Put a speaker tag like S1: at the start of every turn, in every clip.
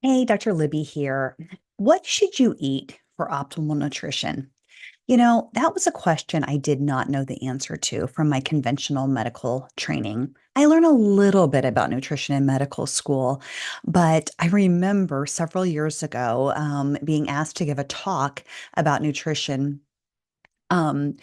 S1: Hey, Dr. Libby here. What should you eat for optimal nutrition? That was a question I did not know the answer to from my conventional medical training. I learned a little bit about nutrition in medical school, but I remember several years ago being asked to give a talk about nutrition um,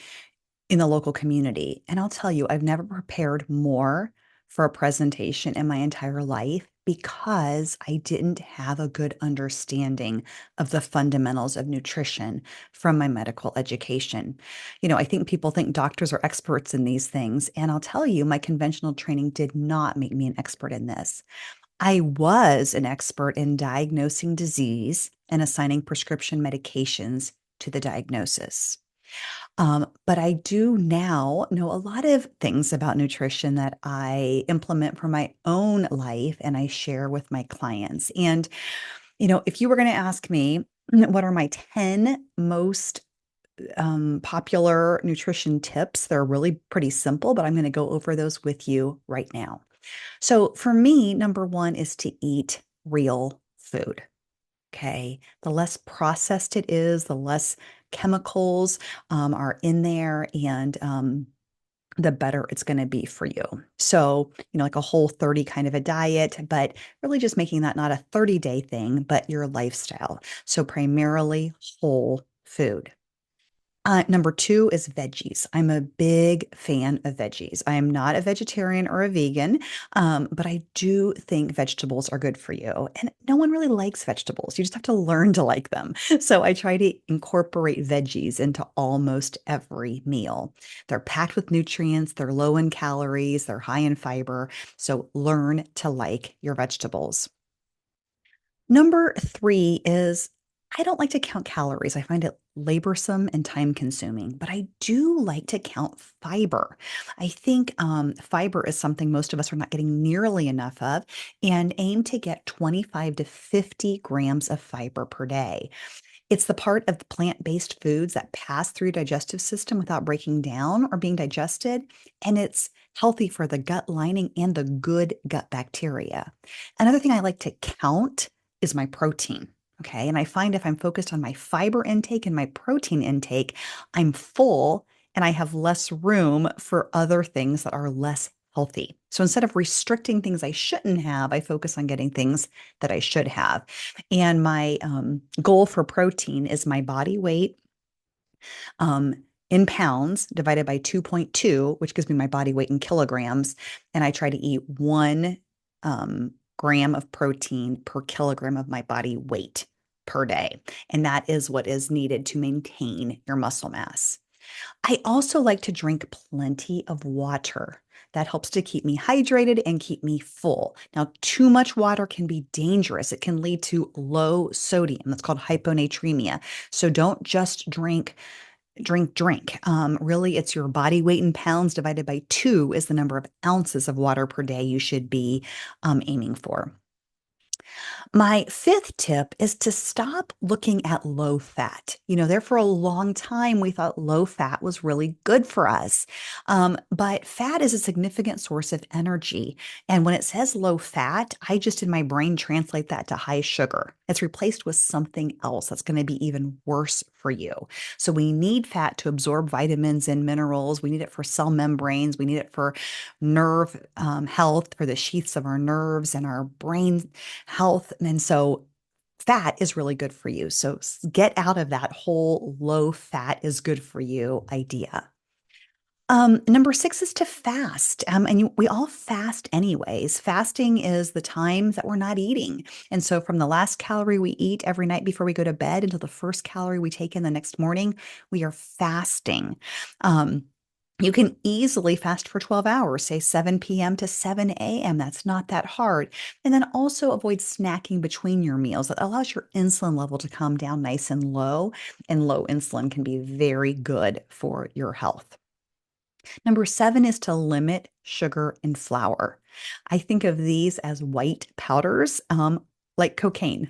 S1: in the local community. And I'll tell you, I've never prepared more for a presentation in my entire life because I didn't have a good understanding of the fundamentals of nutrition from my medical education. I think people think doctors are experts in these things. And I'll tell you, my conventional training did not make me an expert in this. I was an expert in diagnosing disease and assigning prescription medications to the diagnosis. But I do now know a lot of things about nutrition that I implement for my own life and I share with my clients. And, if you were going to ask me, what are my 10 most popular nutrition tips? They're really pretty simple, but I'm going to go over those with you right now. So, for me, number one is to eat real food. Okay. The less processed it is, the less chemicals are in there, and the better it's going to be for you. So, like a Whole30 kind of a diet, but really just making that not a 30-day thing, but your lifestyle. So, primarily whole food. Number two is veggies. I'm a big fan of veggies. I am not a vegetarian or a vegan, but I do think vegetables are good for you. And no one really likes vegetables. You just have to learn to like them. So I try to incorporate veggies into almost every meal. They're packed with nutrients, they're low in calories, they're high in fiber. So learn to like your vegetables. Number three is I don't like to count calories. I find it laborsome and time consuming, but I do like to count fiber. I think fiber is something most of us are not getting nearly enough of, and aim to get 25 to 50 grams of fiber per day. It's the part of the plant-based foods that pass through digestive system without breaking down or being digested, and it's healthy for the gut lining and the good gut bacteria. Another thing I like to count is my protein. Okay. And I find if I'm focused on my fiber intake and my protein intake, I'm full and I have less room for other things that are less healthy. So instead of restricting things I shouldn't have, I focus on getting things that I should have. And my goal for protein is my body weight um, in pounds divided by 2.2, which gives me my body weight in kilograms. And I try to eat 1 gram of protein per kilogram of my body weight per day. And that is what is needed to maintain your muscle mass. I also like to drink plenty of water. That helps to keep me hydrated and keep me full. Now, too much water can be dangerous. It can lead to low sodium. That's called hyponatremia. So don't just drink. Really, it's your body weight in pounds divided by two is the number of ounces of water per day you should be aiming for. My fifth tip is to stop looking at low fat. There for a long time, we thought low fat was really good for us. But fat is a significant source of energy. And when it says low fat, I just in my brain translate that to high sugar. It's replaced with something else that's going to be even worse for you. So we need fat to absorb vitamins and minerals. We need it for cell membranes. We need it for nerve health, for the sheaths of our nerves and our brain health. And so fat is really good for you. So get out of that whole low fat is good for you idea. Number six is to fast. We all fast anyways. Fasting is the time that we're not eating. And so from the last calorie we eat every night before we go to bed until the first calorie we take in the next morning, we are fasting. Um, you can easily fast for 12 hours, say 7 p.m. to 7 a.m. That's not that hard. And then also avoid snacking between your meals. That allows your insulin level to come down nice and low low insulin can be very good for your health. Number seven is to limit sugar and flour. I think of these as white powders, like cocaine.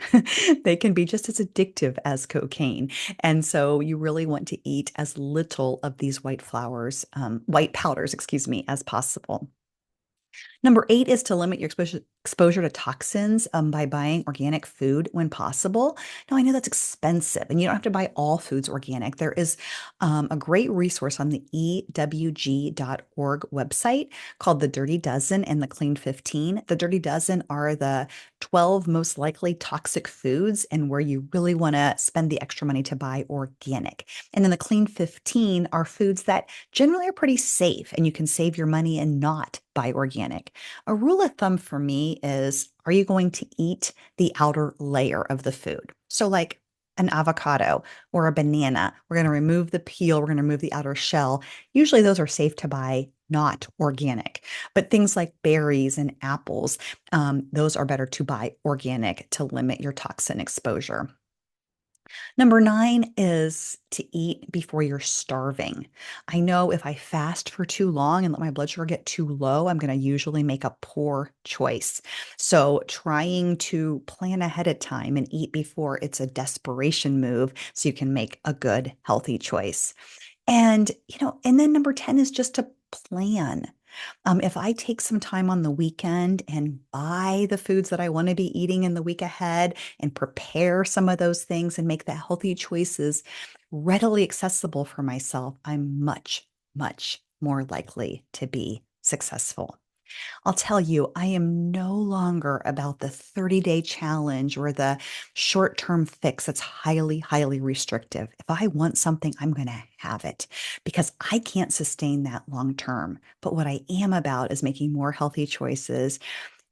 S1: They can be just as addictive as cocaine. And so you really want to eat as little of these white powders, excuse me, as possible. Number eight is to limit your exposure to toxins by buying organic food when possible. Now, I know that's expensive and you don't have to buy all foods organic. There is a great resource on the ewg.org website called The Dirty Dozen and the Clean 15. The Dirty Dozen are the 12 most likely toxic foods and where you really want to spend the extra money to buy organic. And then the Clean 15 are foods that generally are pretty safe and you can save your money and not buy organic. A rule of thumb for me is, are you going to eat the outer layer of the food? So, like an avocado or a banana, we're going to remove the peel, we're going to remove the outer shell. Usually, those are safe to buy, not organic. But things like berries and apples, those are better to buy organic to limit your toxin exposure. Number nine is to eat before you're starving. I know if I fast for too long and let my blood sugar get too low, I'm going to usually make a poor choice. So, trying to plan ahead of time and eat before it's a desperation move so you can make a good, healthy choice. And then number 10 is just to plan. If I take some time on the weekend and buy the foods that I want to be eating in the week ahead and prepare some of those things and make the healthy choices readily accessible for myself, I'm much, much more likely to be successful. I'll tell you, I am no longer about the 30-day challenge or the short-term fix that's highly, highly restrictive. If I want something, I'm going to have it because I can't sustain that long term. But what I am about is making more healthy choices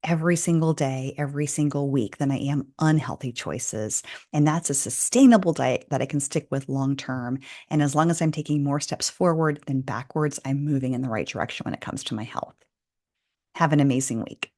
S1: every single day, every single week than I am unhealthy choices. And that's a sustainable diet that I can stick with long term. And as long as I'm taking more steps forward than backwards, I'm moving in the right direction when it comes to my health. Have an amazing week.